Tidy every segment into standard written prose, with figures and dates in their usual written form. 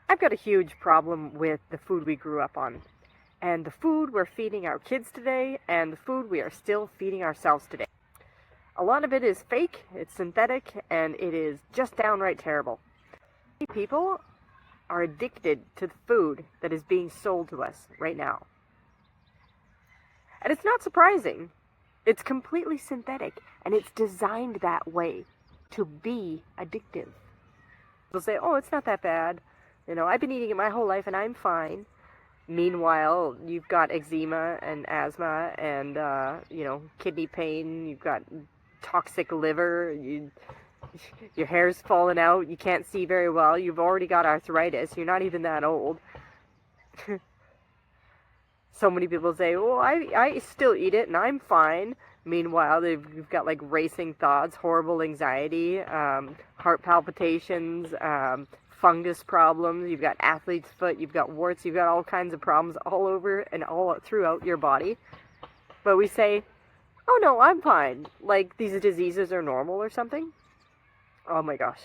I've got a huge problem with the food we grew up on, and the food we're feeding our kids today, and the food we are still feeding ourselves today. A lot of it is fake, it's synthetic, and it is just downright terrible. People are addicted to the food that is being sold to us right now. And it's not surprising. It's completely synthetic, and it's designed that way to be addictive. They'll say, oh, it's not that bad. You know, I've been eating it my whole life and I'm fine. Meanwhile, you've got eczema and asthma and, kidney pain. You've got toxic liver. Your hair's falling out. You can't see very well. You've already got arthritis. You're not even that old. So many people say, oh, I still eat it and I'm fine. Meanwhile, you've got like racing thoughts, horrible anxiety, heart palpitations, fungus problems, you've got athlete's foot, you've got warts, you've got all kinds of problems all over and all throughout your body. But we say, oh no, I'm fine. Like these diseases are normal or something. Oh my gosh.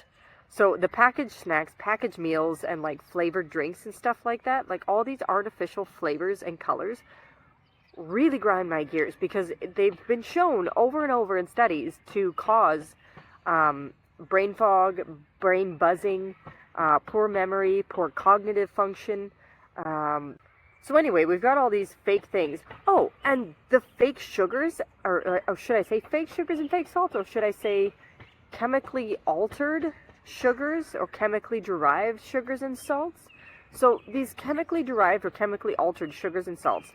So the packaged snacks, packaged meals, and like flavored drinks and stuff like that, like all these artificial flavors and colors really grind my gears because they've been shown over and over in studies to cause brain fog, brain buzzing, poor memory, poor cognitive function. So anyway, we've got all these fake things. Oh, and the fake sugars, or should I say fake sugars and fake salt, or should I say chemically altered sugars or chemically derived sugars and salts? So these chemically derived or chemically altered sugars and salts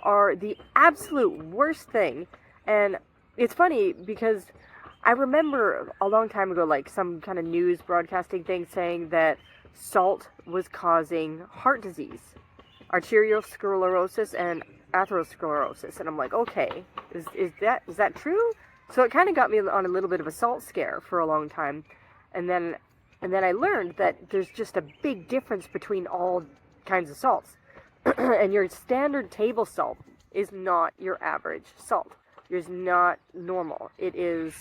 are the absolute worst thing. And it's funny because I remember a long time ago, like some kind of news broadcasting thing saying that salt was causing heart disease, arteriosclerosis and atherosclerosis. And I'm like, okay, is that true? So it kind of got me on a little bit of a salt scare for a long time. And then I learned that there's just a big difference between all kinds of salts. And your standard table salt is not your average salt. It's not normal. It is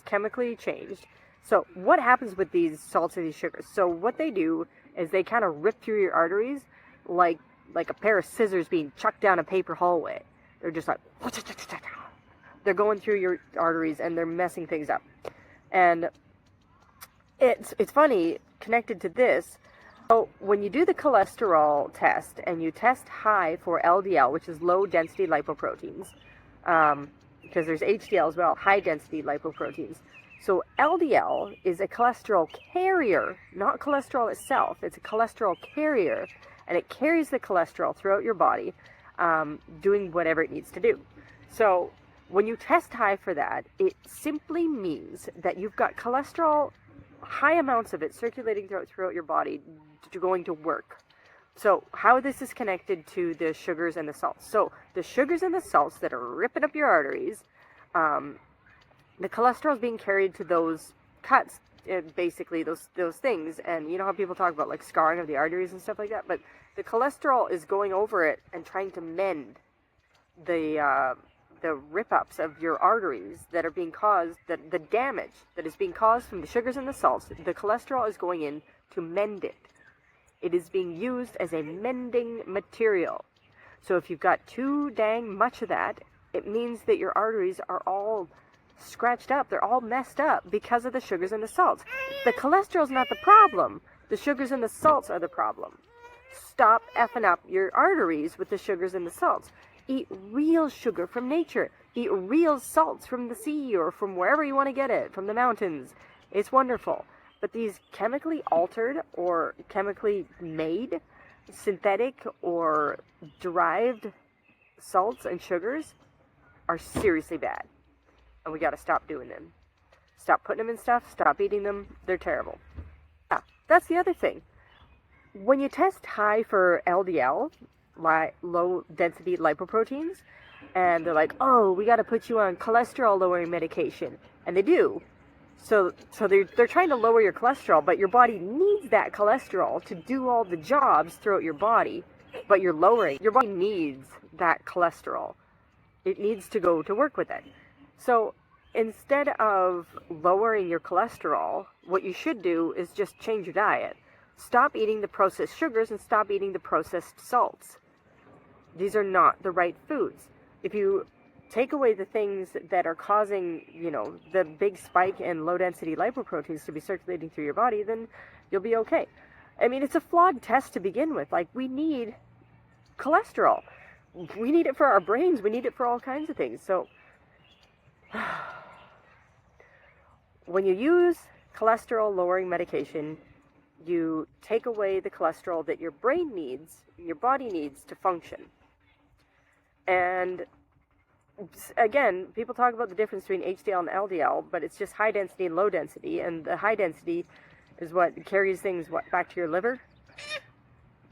chemically changed. So what happens with these salts and these sugars? So what they do is they kind of rip through your arteries like a pair of scissors being chucked down a paper hallway. They're just like, they're going through your arteries and they're messing things up. And it's funny, connected to this, so when you do the cholesterol test and you test high for LDL, which is low density lipoproteins, because there's HDL as well, high density lipoproteins. So LDL is a cholesterol carrier, not cholesterol itself. It's a cholesterol carrier, and it carries the cholesterol throughout your body, doing whatever it needs to do. So when you test high for that, it simply means that you've got cholesterol, high amounts of it circulating throughout your body, going to work. So how this is connected to the sugars and the salts. So the sugars and the salts that are ripping up your arteries, the cholesterol is being carried to those cuts, basically those things. And you know how people talk about like scarring of the arteries and stuff like that, but the cholesterol is going over it and trying to mend the rip-ups of your arteries that are being caused, the damage that is being caused from the sugars and the salts. The cholesterol is going in to mend it. It is being used as a mending material. So if you've got too dang much of that, it means that your arteries are all scratched up. They're all messed up because of the sugars and the salts. The cholesterol's not the problem. The sugars and the salts are the problem. Stop effing up your arteries with the sugars and the salts. Eat real sugar from nature. Eat real salts from the sea or from wherever you want to get it, from the mountains. It's wonderful. But these chemically altered or chemically made, synthetic or derived salts and sugars are seriously bad. And we got to stop doing them. Stop putting them in stuff. Stop eating them. They're terrible. Yeah, that's the other thing. When you test high for LDL, low density lipoproteins, and they're like, oh, we got to put you on cholesterol lowering medication. And they do. So they're trying to lower your cholesterol, but your body needs that cholesterol to do all the jobs throughout your body. But your body needs that cholesterol. It needs to go to work with it. So instead of lowering your cholesterol, what you should do is just change your diet. Stop eating the processed sugars and stop eating the processed salts. These are not the right foods. If you take away the things that are causing, the big spike in low-density lipoproteins to be circulating through your body, then you'll be okay. I mean, it's a flawed test to begin with. Like, we need cholesterol. We need it for our brains. We need it for all kinds of things. So, when you use cholesterol-lowering medication, you take away the cholesterol that your brain needs, your body needs to function. And again, people talk about the difference between HDL and LDL, but it's just high density and low density. And the high density is what carries things back to your liver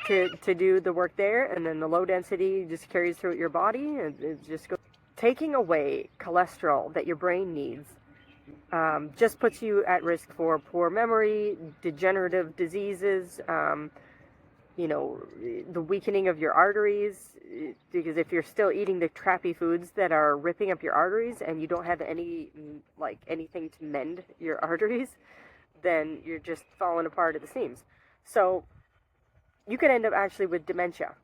to do the work there. And then the low density just carries through your body. And it just goes. Taking away cholesterol that your brain needs just puts you at risk for poor memory, degenerative diseases, the weakening of your arteries, because if you're still eating the crappy foods that are ripping up your arteries and you don't have anything to mend your arteries, then you're just falling apart at the seams. So you could end up actually with dementia.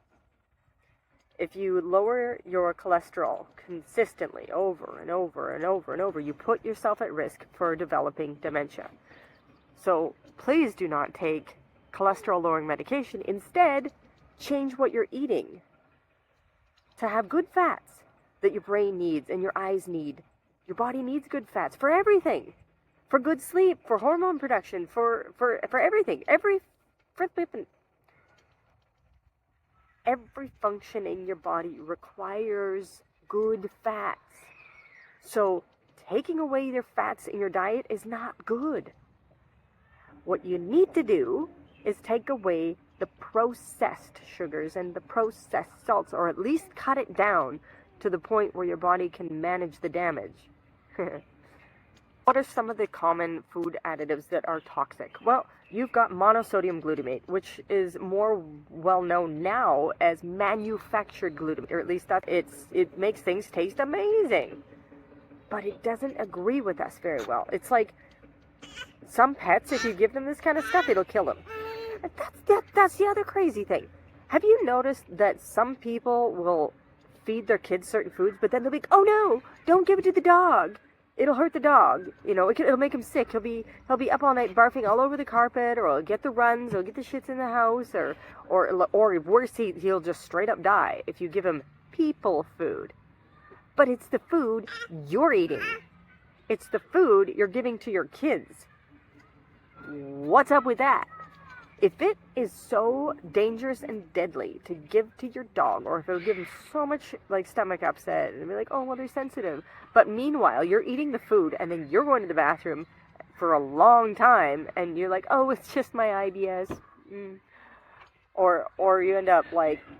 If you lower your cholesterol consistently over and over and over and over, you put yourself at risk for developing dementia. So please do not take cholesterol-lowering medication. Instead, change what you're eating to have good fats that your brain needs and your eyes need. Your body needs good fats for everything. For good sleep, for hormone production, for everything. Every function in your body requires good fats. So taking away the fats in your diet is not good. What you need to do is take away the processed sugars and the processed salts, or at least cut it down to the point where your body can manage the damage. What are some of the common food additives that are toxic? Well, you've got monosodium glutamate, which is more well known now as manufactured glutamate, or at least it makes things taste amazing. But it doesn't agree with us very well. It's like some pets, if you give them this kind of stuff, it'll kill them. That's the other crazy thing. Have you noticed that some people will feed their kids certain foods, but then they'll be like, oh no, don't give it to the dog. It'll hurt the dog. It'll make him sick. He'll be up all night barfing all over the carpet, or he'll get the runs, he'll get the shits in the house, or worse, he'll just straight up die if you give him people food. But it's the food you're eating. It's the food you're giving to your kids. What's up with that? If it is so dangerous and deadly to give to your dog, or if it'll give them so much stomach upset, and be like, oh, well, they're sensitive. But meanwhile, you're eating the food, and then you're going to the bathroom for a long time, and you're like, oh, it's just my IBS. Or you end up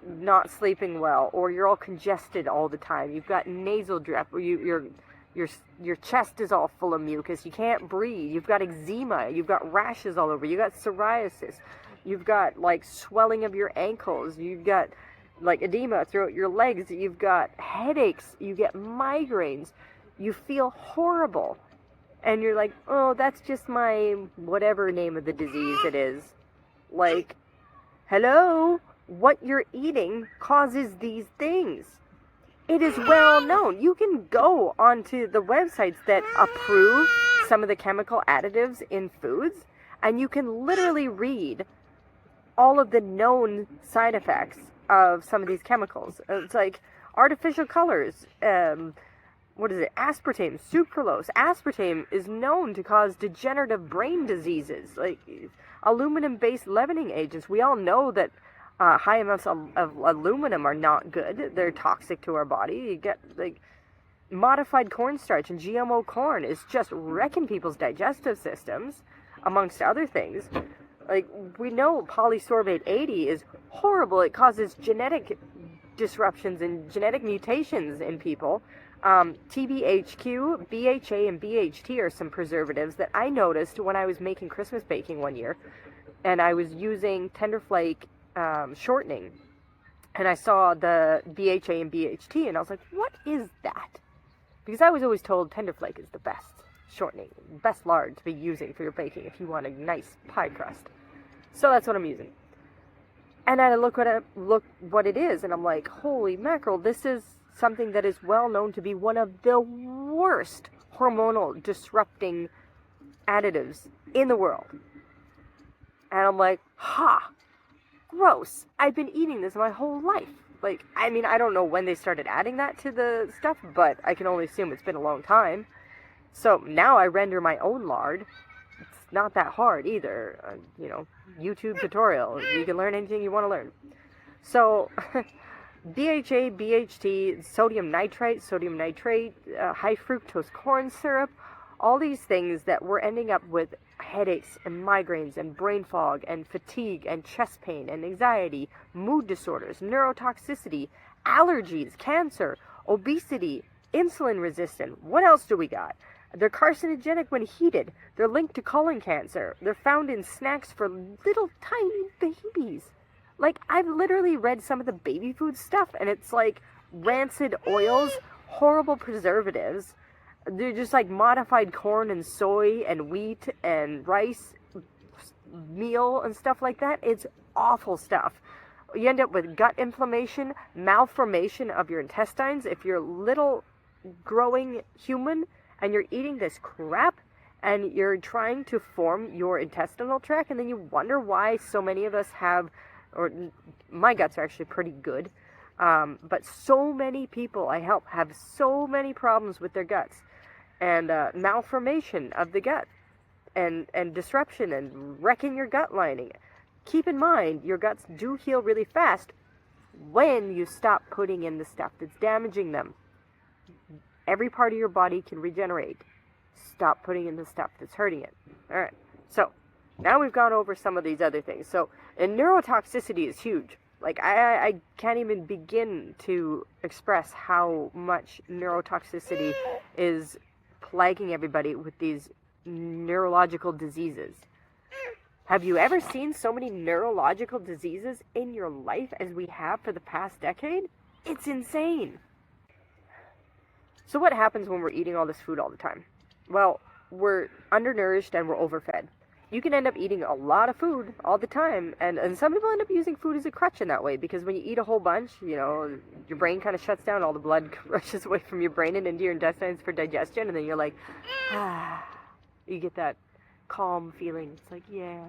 not sleeping well, or you're all congested all the time. You've got nasal drip, or your chest is all full of mucus. You can't breathe. You've got eczema. You've got rashes all over. You've got psoriasis. You've got swelling of your ankles. You've got edema throughout your legs. You've got headaches. You get migraines. You feel horrible. And you're like, oh, that's just my whatever name of the disease it is. Hello? What you're eating causes these things. It is well known. You can go onto the websites that approve some of the chemical additives in foods, and you can literally read all of the known side effects of some of these chemicals. It's like artificial colors, aspartame, sucralose. Aspartame is known to cause degenerative brain diseases, aluminum-based leavening agents. We all know that high amounts of aluminum are not good. They're toxic to our body. You get modified cornstarch and GMO corn is just wrecking people's digestive systems, amongst other things. We know polysorbate 80 is horrible. It causes genetic disruptions and genetic mutations in people. TBHQ, BHA, and BHT are some preservatives that I noticed when I was making Christmas baking one year, and I was using Tenderflake shortening, and I saw the BHA and BHT, and I was like, what is that? Because I was always told Tenderflake is the best shortening, best lard to be using for your baking if you want a nice pie crust. So that's what I'm using. And I look what it is, and I'm like, holy mackerel, this is something that is well known to be one of the worst hormonal disrupting additives in the world. And I'm like, ha, gross. I've been eating this my whole life. Like, I mean, I don't know when they started adding that to the stuff, but I can only assume it's been a long time. So now I render my own lard. It's not that hard either. YouTube tutorial. You can learn anything you want to learn. So, BHA, BHT, sodium nitrite, high fructose corn syrup, all these things that we're ending up with headaches and migraines and brain fog and fatigue and chest pain and anxiety, mood disorders, neurotoxicity, allergies, cancer, obesity, insulin resistant. What else do we got? They're carcinogenic when heated. They're linked to colon cancer. They're found in snacks for little tiny babies. Like, I've literally read some of the baby food stuff, and it's like rancid oils, horrible preservatives. They're just like modified corn and soy and wheat and rice meal and stuff like that. It's awful stuff. You end up with gut inflammation, malformation of your intestines. If you're a little growing human and you're eating this crap and you're trying to form your intestinal tract, and then you wonder why so many of us have, or my guts are actually pretty good, but so many people I help have so many problems with their guts, and malformation of the gut, and disruption and wrecking your gut lining. Keep in mind, your guts do heal really fast when you stop putting in the stuff that's damaging them. Every part of your body can regenerate. Stop putting in the stuff that's hurting it. Alright, so now we've gone over some of these other things. So, and neurotoxicity is huge. Like, I can't even begin to express how much neurotoxicity is plaguing everybody with these neurological diseases. Have you ever seen so many neurological diseases in your life as we have for the past decade? It's insane. So what happens when we're eating all this food all the time? Well, we're undernourished and we're overfed. You can end up eating a lot of food all the time, and some people end up using food as a crutch in that way, because when you eat a whole bunch, your brain kind of shuts down, all the blood rushes away from your brain and into your intestines for digestion, and then you're like, you get that calm feeling. It's like, yeah.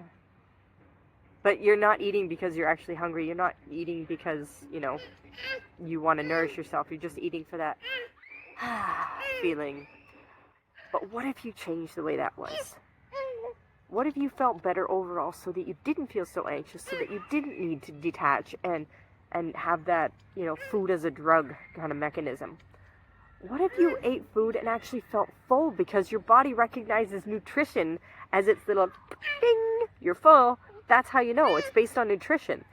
But you're not eating because you're actually hungry. You're not eating because, you want to nourish yourself. You're just eating for that feeling. But what if you changed the way that was? What if you felt better overall, so that you didn't feel so anxious, so that you didn't need to detach and have that, food as a drug kind of mechanism? What if you ate food and actually felt full because your body recognizes nutrition as its little ding, you're full? That's how you know. It's based on nutrition.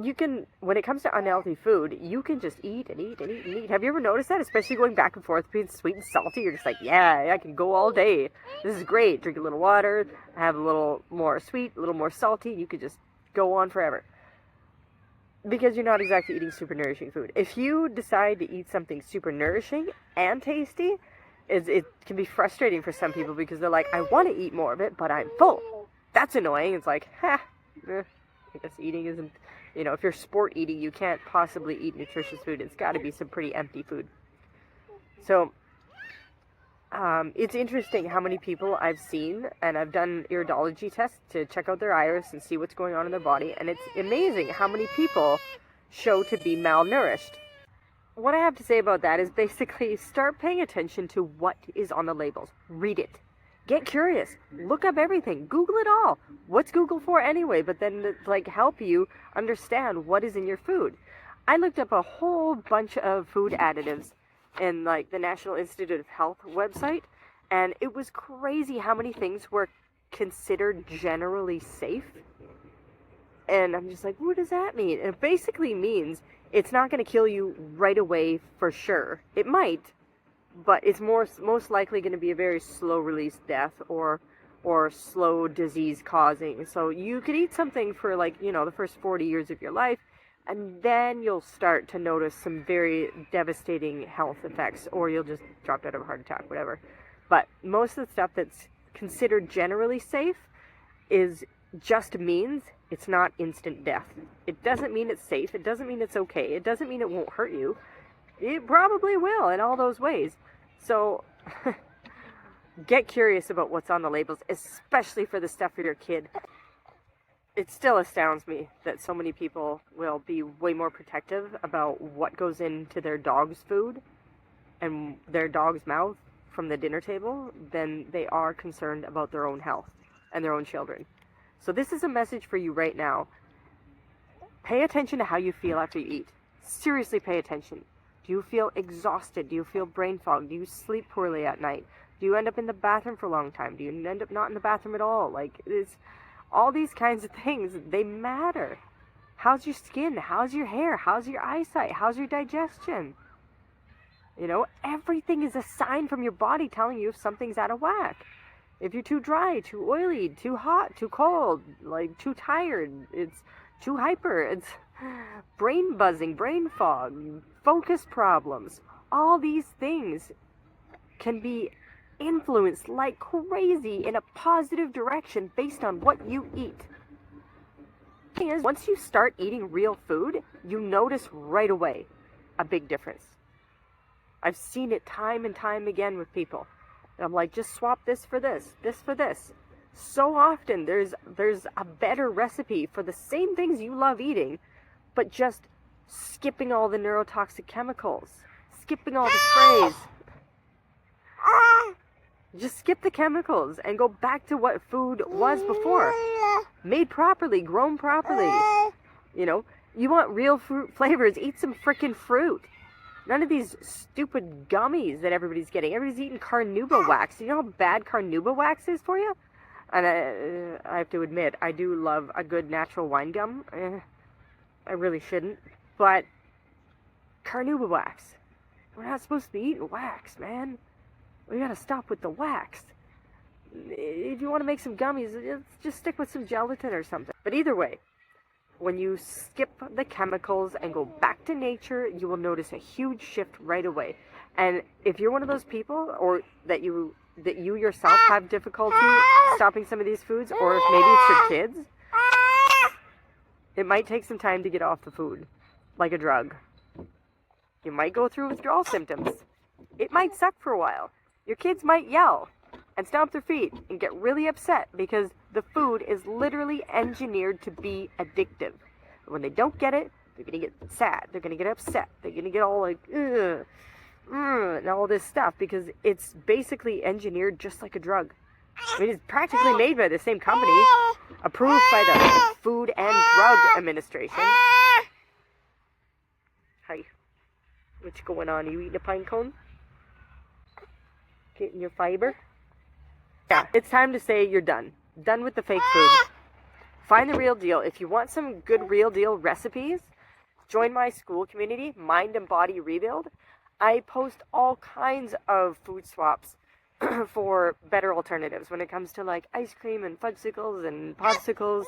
You can, when it comes to unhealthy food, you can just eat and eat and eat and eat. Have you ever noticed that? Especially going back and forth between sweet and salty. You're just like, yeah, I can go all day. This is great. Drink a little water, have a little more sweet, a little more salty. You could just go on forever. Because you're not exactly eating super nourishing food. If you decide to eat something super nourishing and tasty, it can be frustrating for some people, because they're like, I want to eat more of it, but I'm full. That's annoying. It's like, I guess eating isn't... if you're sport eating, you can't possibly eat nutritious food. It's got to be some pretty empty food. So, it's interesting how many people I've seen, and I've done iridology tests to check out their iris and see what's going on in their body, and it's amazing how many people show to be malnourished. What I have to say about that is basically start paying attention to what is on the labels. Read it. Get curious. Look up everything. Google it all. What's Google for anyway? But then, help you understand what is in your food. I looked up a whole bunch of food additives in, the National Institute of Health website, and it was crazy how many things were considered generally safe. And I'm just like, what does that mean? It basically means it's not going to kill you right away for sure. It might, but it's most likely going to be a very slow release death or slow disease causing. So you could eat something for the first 40 years of your life, and then you'll start to notice some very devastating health effects, or you'll just drop dead of a heart attack, whatever. But most of the stuff that's considered generally safe is just means it's not instant death. It doesn't mean it's safe. It doesn't mean it's okay. It doesn't mean it won't hurt you. It probably will in all those ways. So get curious about what's on the labels, especially for the stuff for your kid. It still astounds me that so many people will be way more protective about what goes into their dog's food and their dog's mouth from the dinner table than they are concerned about their own health and their own children. So this is a message for you right now. Pay attention to how you feel after you eat. Seriously, pay attention. Do you feel exhausted? Do you feel brain fog? Do you sleep poorly at night? Do you end up in the bathroom for a long time? Do you end up not in the bathroom at all? Like, it's all these kinds of things, they matter. How's your skin? How's your hair? How's your eyesight? How's your digestion? You know, everything is a sign from your body telling you if something's out of whack. If you're too dry, too oily, too hot, too cold, like too tired, it's too hyper, it's brain buzzing, brain fog, focus problems. All these things can be influenced like crazy in a positive direction based on what you eat. The thing is, once you start eating real food, you notice right away a big difference. I've seen it time and time again with people. And I'm like, just swap this for this for this. So often there's a better recipe for the same things you love eating, but just skipping all the neurotoxic chemicals, skipping all the sprays. Just skip the chemicals and go back to what food was before. Made properly, grown properly. You know, you want real fruit flavors, eat some frickin' fruit. None of these stupid gummies that everybody's getting. Everybody's eating carnauba wax. You know how bad carnauba wax is for you? And I have to admit, I do love a good natural wine gum. I really shouldn't. But carnauba wax. We're not supposed to be eating wax, man. We gotta stop with the wax. If you want to make some gummies, just stick with some gelatin or something. But either way, when you skip the chemicals and go back to nature, you will notice a huge shift right away. And if you're one of those people, or that you yourself have difficulty stopping some of these foods, or if maybe it's your kids, it might take some time to get off the food, like a drug. You might go through withdrawal symptoms. It might suck for a while. Your kids might yell and stomp their feet and get really upset because the food is literally engineered to be addictive. When they don't get it, they're going to get sad. They're going to get upset. They're going to get all like, ugh, and all this stuff because it's basically engineered just like a drug. I mean, it's practically made by the same company, approved by the Food and Drug Administration. Hi. What's going on? Are you eating a pine cone? Getting your fiber? Yeah, it's time to say you're done. Done with the fake food. Find the real deal. If you want some good real deal recipes, join my school community, Mind and Body Rebuild. I post all kinds of food swaps for better alternatives when it comes to like ice cream and fudgesicles and popsicles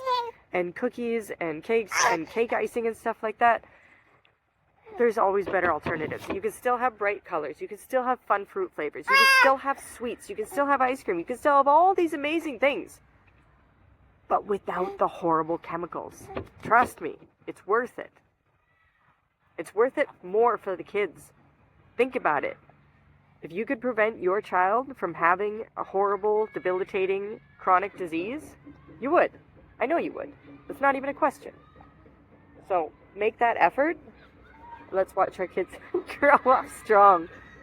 and cookies and cakes and cake icing and stuff like that. There's always better alternatives. You can still have bright colors. You can still have fun fruit flavors. You can still have sweets. You can still have ice cream. You can still have all these amazing things. But without the horrible chemicals. Trust me, it's worth it. It's worth it more for the kids. Think about it. If you could prevent your child from having a horrible, debilitating, chronic disease, you would. I know you would. It's not even a question. So make that effort. Let's watch our kids grow up strong.